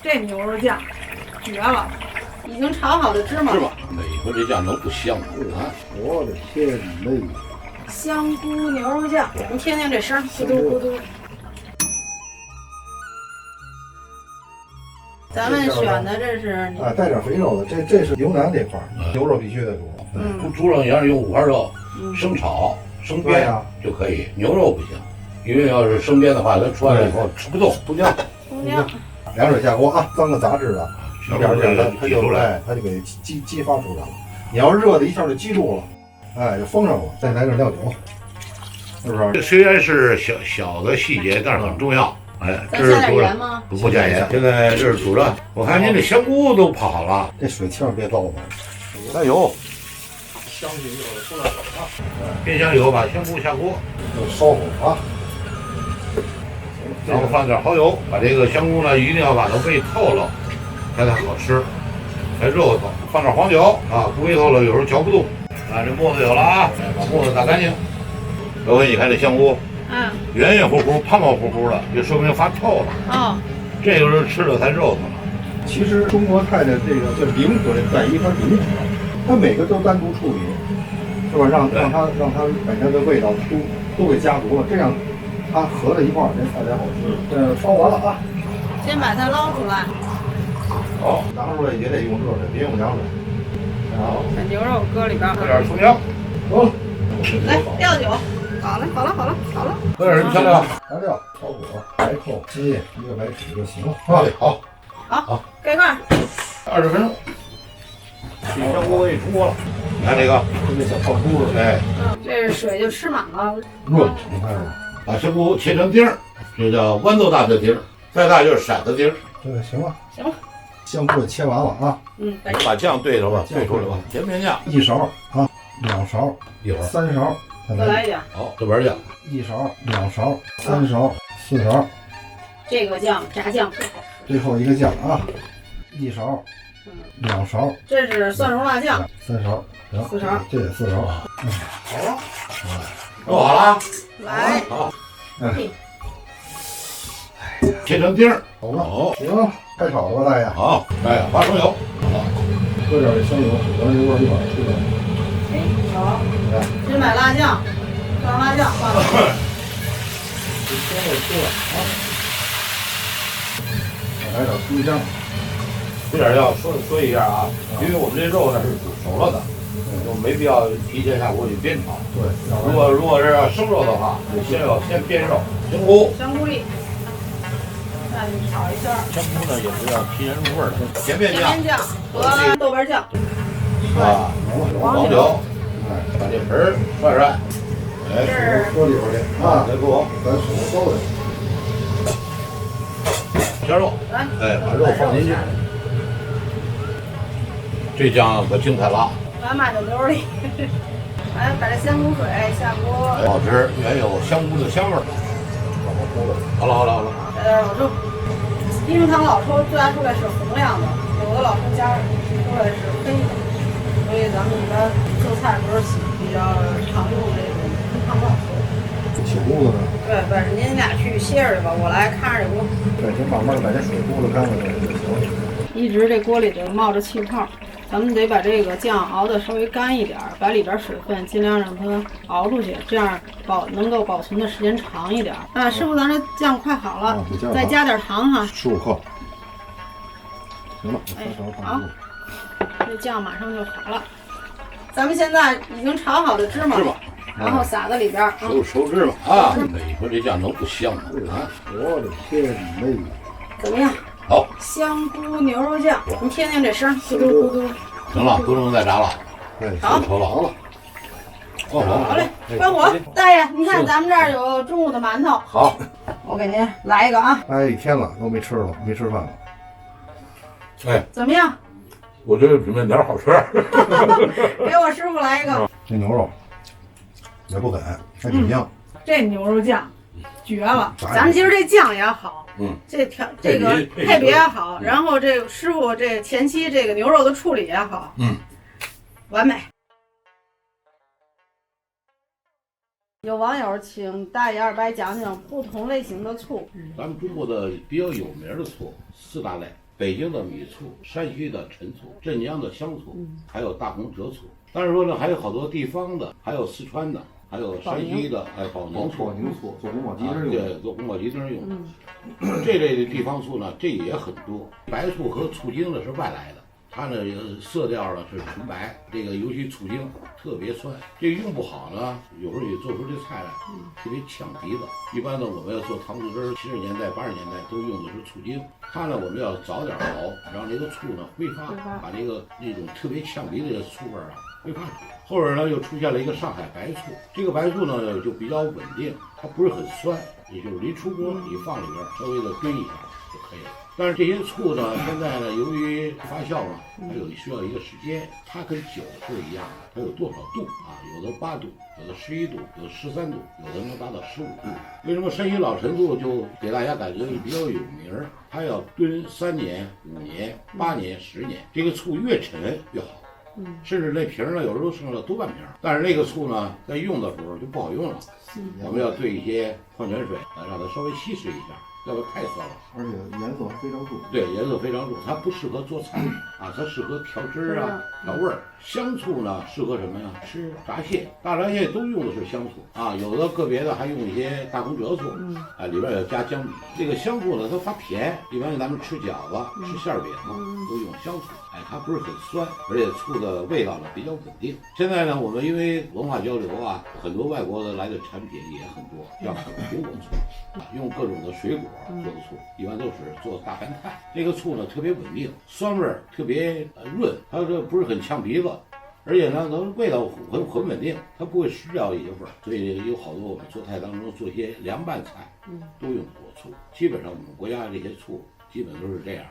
这牛肉酱绝了，已经炒好的芝麻。是吧？你说这酱能不香吗？啊！我的天嘞！香菇牛肉酱，你听听这声，咕嘟咕嘟。咱们选的这是啊，带点肥肉的，这是牛腩这块儿，牛肉必须得多。猪肉你要是用五花肉，生炒、生煸就可以，牛肉不行，因为要是生煸的话，它出来以后吃不动，不香。葱姜，凉水下锅啊，脏个杂质的，一点点的，它就出来，它就给激发出来了。你要热的一下就激住了，哎，就封上了。再来点料酒，是不是？这虽然是小的细节，但是很重要。哎，咱加点盐吗？不加盐。现在这是煮着，我看您这香菇都泡好了，这水千万别糟了。加油，香气就出来了啊！煸香油，把香菇下锅，烧火啊。然后放点蚝油，把这个香菇呢一定要把它煨透了，才好吃，才肉头。放点黄酒啊，不煨透了有时候嚼不动。啊，这沫子有了啊，把沫子打干净。各位，你看这香菇，圆圆乎乎、胖胖乎乎的，就说明发透了。哦，这个时候吃了才肉头了。其实中国菜的这个叫灵魂在于它灵活，它每个都单独处理，是吧？让它把它的味道都给加足了，这样它合在一块儿，这菜才好吃。烧完了啊，先把它捞出来。好，拿出来也得用热水，别用凉水。好，把牛肉搁里边，搁点葱姜，走，来料酒。好了，搁点什么香料？调料、炒果、白蔻、鸡、一个白芷就行了。好，好，盖盖。20分钟，香菇给你出锅了。你看这个，跟这小泡珠似的。哎，这水就吃满了。润，你看，把香菇切成丁儿，这叫豌豆大的丁儿，再大就是骰子丁儿。这行了，行了。香菇也切完了啊。把酱兑上吧，兑出来吧，甜面酱1勺啊，2勺，一会儿3勺，再来一点。好，豆瓣酱1勺、2勺、3勺、4勺。这个酱炸酱最好吃。最后一个酱啊，1勺、2勺。这是蒜蓉辣酱，3勺，行，4勺，这也4勺。好了，弄好了，来，好，哎，切成丁儿，好了，好，行，开炒了吧，大爷。好，哎，花生油，好，搁点香油，让这味儿一块儿出来。好，先买辣酱，蒜蓉辣酱放进去。这香味出来啊！再来点葱姜。这点要说一下啊，因为我们这肉呢是煮熟了的，就没必要提前下锅去煸炒。对，如果是要生肉的话，就先煸肉，香菇。香菇粒，下去炒一下。香菇呢也是要提前入味儿的，甜面酱甜面酱和豆瓣酱，啊，黄酒，哎，把这盆儿涮涮，哎，搁里边去啊，再给我咱手烧的。鲜肉，来，哎，把肉放进去，这酱可精彩了，满满的牛肉粒。来，把这香菇水下锅，好吃，原有香菇的香味儿。好了，加点老抽，因为它老抽加出来是红亮的，有的老抽加出来是黑的，所以咱们一般做菜不是比较常用这种红糖老抽。起锅子呢，对，您俩去歇着去吧，我来看着这锅。对，先慢慢的把这水锅子干了就行了。一直这锅里头冒着气泡，咱们得把这个酱熬得稍微干一点，把里边水分尽量让它熬出去，这样能够保存的时间长一点。啊，师傅，咱这酱快好了，再加点糖哈，15克。行了，好，这酱马上就好了。咱们现在已经炒好的芝麻，然后撒在里边，熟芝麻啊！你说这酱能不香吗？啊，我的天嘞！怎么样？好，香菇牛肉酱，你听听这声，咕嘟咕嘟。行了，不能再炸了，好，熟了，好了，好嘞，关火。大爷，你看咱们这儿有中午的馒头，好，我给您来一个啊。哎，一天了都没吃了，没吃饭了。哎，怎么样？我觉得比面条好吃。给我师傅来一个。这牛肉也不给，还挺香。这牛肉酱绝了，咱们今儿这酱也好，这个配别也好，然后这个师傅这前期这个牛肉的处理也好，完美。有网友请大爷二伯讲讲不同类型的醋。咱们中国的比较有名的醋4大类，北京的米醋、山西的陈醋、镇江的香醋，还有大红浙醋。但是说呢，还有好多地方的，还有四川的，还有山西的，保宁醋，做宫保鸡丁用的，对，做宫保鸡丁用的。这类的地方醋呢，这也很多。白醋和醋精呢是外来的。它呢色调呢是纯白，这个尤其醋精特别酸，这个用不好呢，有时候也做出这菜来特别呛鼻子。一般呢我们要做糖醋汁，70年代、80年代都用的是醋精，它呢我们要早点熬，让这个醋呢挥发，把那种特别呛鼻子的醋味啊挥发出来。后边呢又出现了一个上海白醋，这个白醋呢就比较稳定，它不是很酸，也就是一出锅你放里边稍微的炖一下就可以了。但是这些醋呢，现在呢，由于发酵嘛，它需要一个时间，它跟酒是一样的，它有多少度啊？有的8度，有的11度，有的13度，有的能达到15度。为什么山西老陈醋就给大家感觉比较有名儿？它要炖3年、5年、8年、10年，这个醋越陈越好。甚至那瓶呢，有时候剩了多半瓶。但是那个醋呢，在用的时候就不好用了，我们要兑一些矿泉水，让它稍微稀释一下。要不太酸了，而且颜色还非常重。对，颜色非常重，它不适合做菜啊，它适合调汁啊、调味儿。香醋呢，适合什么呀？吃闸蟹，大闸蟹都用的是香醋啊，有的个别的还用一些大红浙醋，啊，里边要加姜米。这个香醋呢，它发甜，一般咱们吃饺子、吃馅饼都用香醋，哎，它不是很酸，而且醋的味道呢比较稳定。现在呢，我们因为文化交流啊，很多外国的来的产品也很多，像苹果醋，用各种的水果做的醋，一般都是做大拌菜。这个醋呢特别稳定，酸味儿特别润，它这不是很呛鼻子，而且呢它味道很稳定，它不会失掉一些味儿。所以有好多我们做菜当中做一些凉拌菜，都用果醋。基本上我们国家这些醋基本都是这样。